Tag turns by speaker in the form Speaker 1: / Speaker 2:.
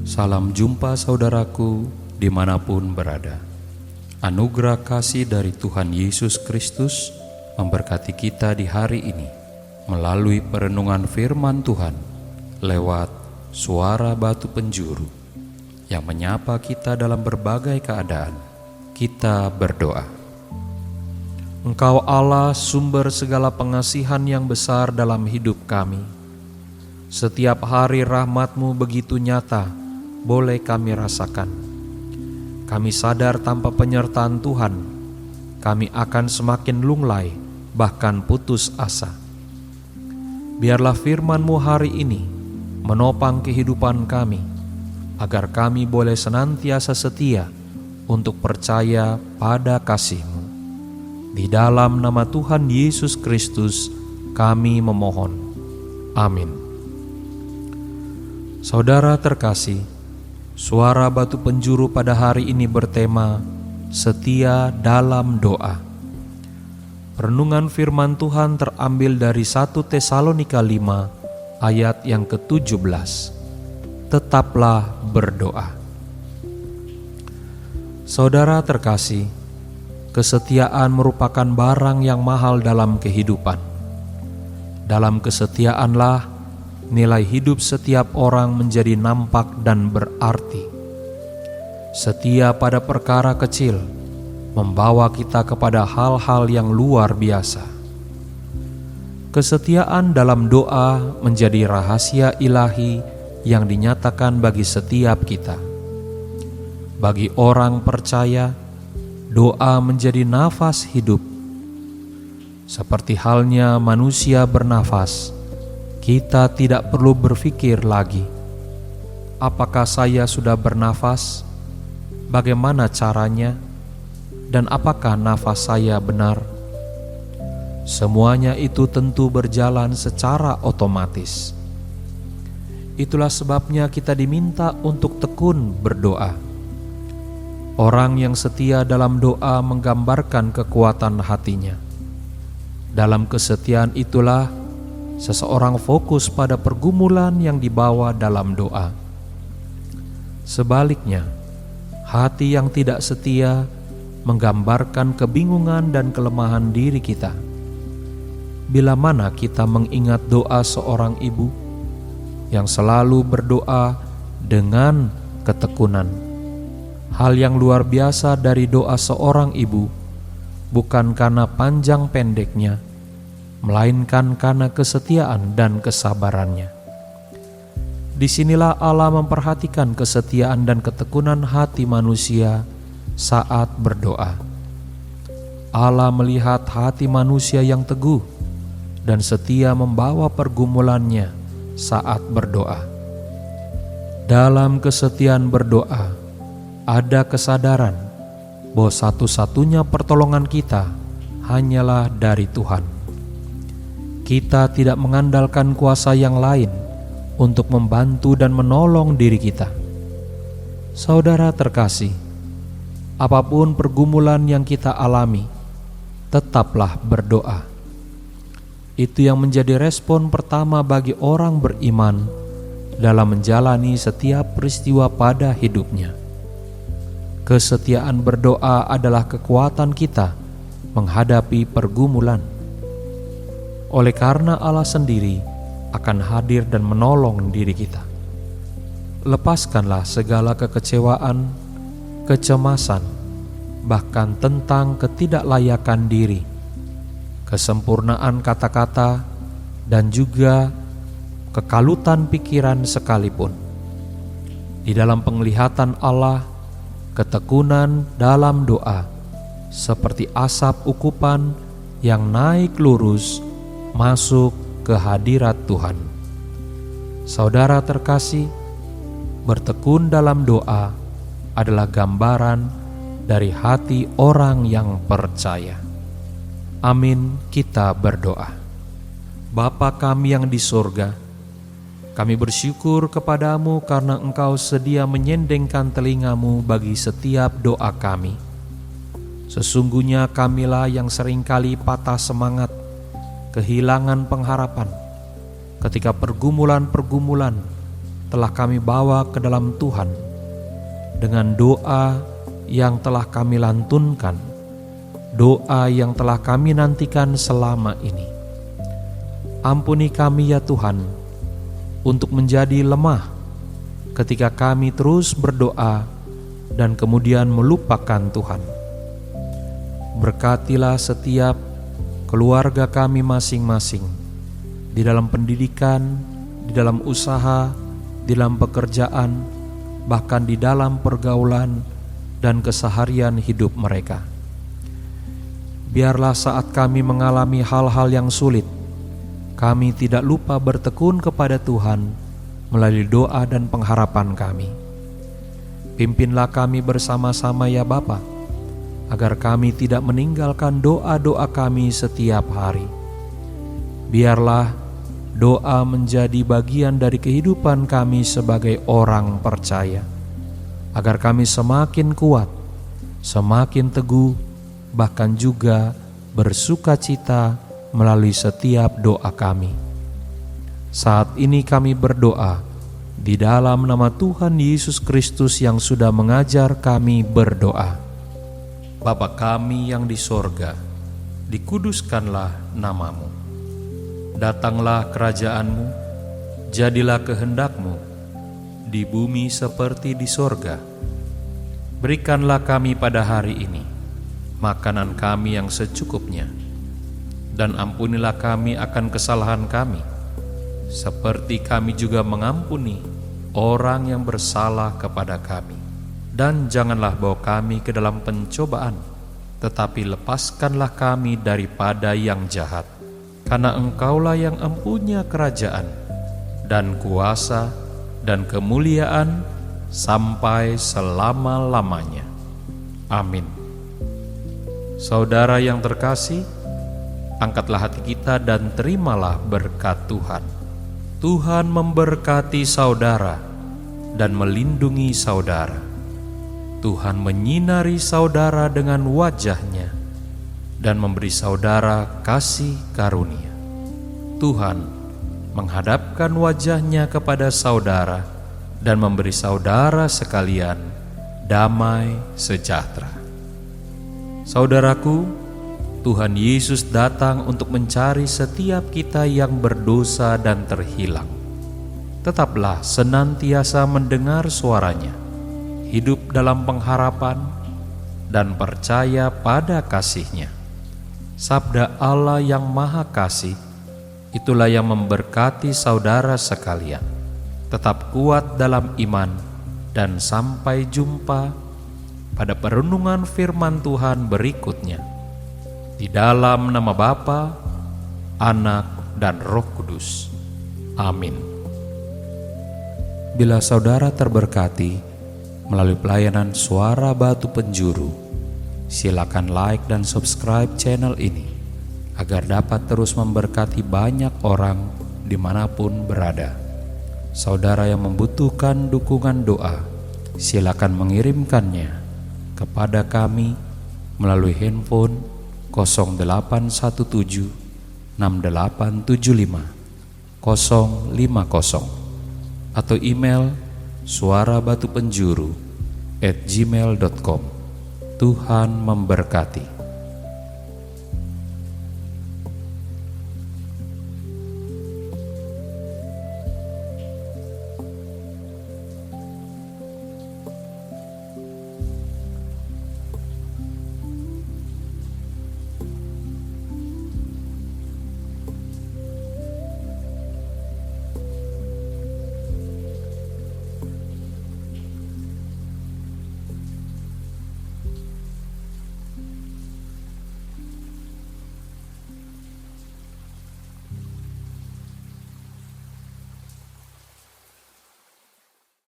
Speaker 1: Salam jumpa saudaraku dimanapun berada. Anugerah kasih dari Tuhan Yesus Kristus memberkati kita di hari ini melalui perenungan firman Tuhan lewat suara batu penjuru yang menyapa kita dalam berbagai keadaan. Kita berdoa. Engkau Allah, sumber segala pengasihan yang besar dalam hidup kami. Setiap hari rahmat-Mu begitu nyata boleh kami rasakan. Kami sadar tanpa penyertaan Tuhan, kami akan semakin lunglai, bahkan putus asa. Biarlah firman-Mu hari ini menopang kehidupan kami, agar kami boleh senantiasa setia untuk percaya pada kasih-Mu. Di dalam nama Tuhan Yesus Kristus kami memohon. Amin. Saudara terkasih, suara batu penjuru pada hari ini bertema setia dalam doa. Renungan firman Tuhan terambil dari 1 Tesalonika 5 ayat yang ke-17. Tetaplah berdoa. Saudara terkasih, kesetiaan merupakan barang yang mahal dalam kehidupan. Dalam kesetiaanlah nilai hidup setiap orang menjadi nampak dan berarti. Setia pada perkara kecil membawa kita kepada hal-hal yang luar biasa. Kesetiaan dalam doa menjadi rahasia ilahi yang dinyatakan bagi setiap kita. Bagi orang percaya, doa menjadi nafas hidup. Seperti halnya manusia bernafas, kita tidak perlu berpikir lagi, apakah saya sudah bernafas, bagaimana caranya, dan apakah nafas saya benar. Semuanya itu tentu berjalan secara otomatis. Itulah sebabnya kita diminta untuk tekun berdoa. Orang yang setia dalam doa menggambarkan kekuatan hatinya. Dalam kesetiaan itulah seseorang fokus pada pergumulan yang dibawa dalam doa. Sebaliknya, hati yang tidak setia menggambarkan kebingungan dan kelemahan diri kita. Bila mana kita mengingat doa seorang ibu yang selalu berdoa dengan ketekunan. Hal yang luar biasa dari doa seorang ibu bukan karena panjang pendeknya, melainkan karena kesetiaan dan kesabarannya. Disinilah Allah memperhatikan kesetiaan dan ketekunan hati manusia saat berdoa. Allah melihat hati manusia yang teguh dan setia membawa pergumulannya saat berdoa. Dalam kesetiaan berdoa, ada kesadaran bahwa satu-satunya pertolongan kita hanyalah dari Tuhan. Kita tidak mengandalkan kuasa yang lain untuk membantu dan menolong diri kita. Saudara terkasih, apapun pergumulan yang kita alami, tetaplah berdoa. Itu yang menjadi respon pertama bagi orang beriman dalam menjalani setiap peristiwa pada hidupnya. Kesetiaan berdoa adalah kekuatan kita menghadapi pergumulan. Oleh karena Allah sendiri akan hadir dan menolong diri kita. Lepaskanlah segala kekecewaan, kecemasan, bahkan tentang ketidaklayakan diri, kesempurnaan kata-kata, dan juga kekalutan pikiran sekalipun. Di dalam penglihatan Allah, ketekunan dalam doa seperti asap ukupan yang naik lurus masuk ke hadirat Tuhan. Saudara terkasih, bertekun dalam doa adalah gambaran dari hati orang yang percaya. Amin, kita berdoa. Bapa kami yang di surga, kami bersyukur kepadamu karena Engkau sedia menyendengkan telingamu bagi setiap doa kami. Sesungguhnya kamilah yang seringkali patah semangat, kehilangan pengharapan, ketika pergumulan-pergumulan telah kami bawa ke dalam Tuhan. Dengan doa yang telah kami lantunkan, doa yang telah kami nantikan selama ini. Ampuni kami ya Tuhan, untuk menjadi lemah ketika kami terus berdoa dan kemudian melupakan Tuhan. Berkatilah setiap keluarga kami masing-masing, di dalam pendidikan, di dalam usaha, di dalam pekerjaan, bahkan di dalam pergaulan dan keseharian hidup mereka. Biarlah saat kami mengalami hal-hal yang sulit, kami tidak lupa bertekun kepada Tuhan melalui doa dan pengharapan kami. Pimpinlah kami bersama-sama ya Bapa, agar kami tidak meninggalkan doa-doa kami setiap hari. Biarlah doa menjadi bagian dari kehidupan kami sebagai orang percaya, agar kami semakin kuat, semakin teguh, bahkan juga bersukacita melalui setiap doa kami. Saat ini kami berdoa di dalam nama Tuhan Yesus Kristus yang sudah mengajar kami berdoa. Bapa kami yang di sorga, dikuduskanlah namamu. Datanglah kerajaanmu, jadilah kehendakmu, di bumi seperti di sorga. Berikanlah kami pada hari ini makanan kami yang secukupnya, dan ampunilah kami akan kesalahan kami, seperti kami juga mengampuni orang yang bersalah kepada kami. Dan janganlah bawa kami ke dalam pencobaan, tetapi lepaskanlah kami daripada yang jahat. Karena Engkaulah yang empunya kerajaan, dan kuasa, dan kemuliaan, sampai selama-lamanya. Amin. Saudara yang terkasih, angkatlah hati kita dan terimalah berkat Tuhan. Tuhan memberkati saudara dan melindungi saudara. Tuhan menyinari saudara dengan wajah-Nya dan memberi saudara kasih karunia. Tuhan menghadapkan wajah-Nya kepada saudara dan memberi saudara sekalian damai sejahtera. Saudaraku, Tuhan Yesus datang untuk mencari setiap kita yang berdosa dan terhilang. Tetaplah senantiasa mendengar suara-Nya, hidup dalam pengharapan, dan percaya pada kasih-Nya. Sabda Allah yang Maha Kasih, itulah yang memberkati saudara sekalian. Tetap kuat dalam iman, dan sampai jumpa pada perenungan firman Tuhan berikutnya. Di dalam nama Bapa, Anak, dan Roh Kudus. Amin. Bila saudara terberkati melalui pelayanan Suara Batu Penjuru, silakan like dan subscribe channel ini agar dapat terus memberkati banyak orang dimanapun berada. Saudara yang membutuhkan dukungan doa, silakan mengirimkannya kepada kami melalui handphone 0817 6875 050 atau email suarabatupenjuru@gmail.com. Tuhan memberkati.